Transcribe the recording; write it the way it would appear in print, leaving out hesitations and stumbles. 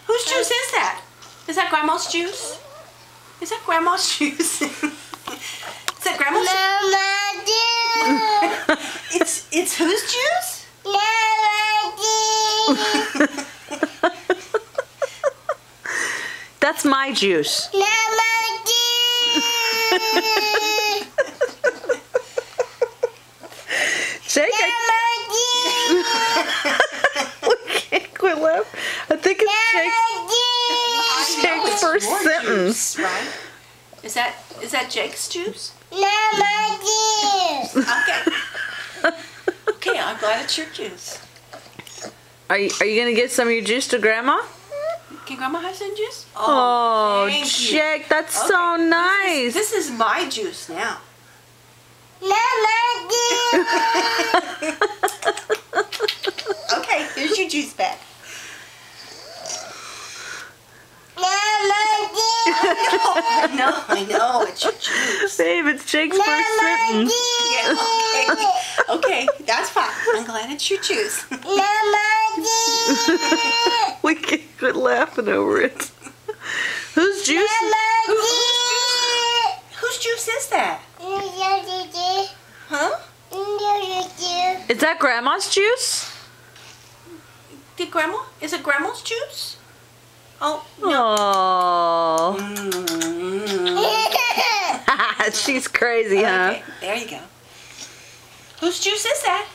Whose juice is that? Is that Grandma's juice? Is that Grandma's juice? Is that Grandma's juice? It's whose juice? That's my juice. Jake, we can't quit laughing. I think it's Jake's first sentence. Juice, right? Is that Jake's juice? Okay. Okay, I'm glad it's your juice. Are you gonna get some of your juice to Grandma? Can Grandma have some juice? Oh, thank you. Jake, that's so nice. This is my juice now. Okay, here's your juice back. I know, it's your juice. Babe, it's Jake's first sentence. Yeah, okay, that's fine. I'm glad it's your juice. We can't quit laughing over it. Whose juice? Whose juice is that? Huh? Is that Grandma's juice? Did Grandma? Is it Grandma's juice? Oh, no. Oh. She's crazy, huh? Okay, there you go. Whose juice is that?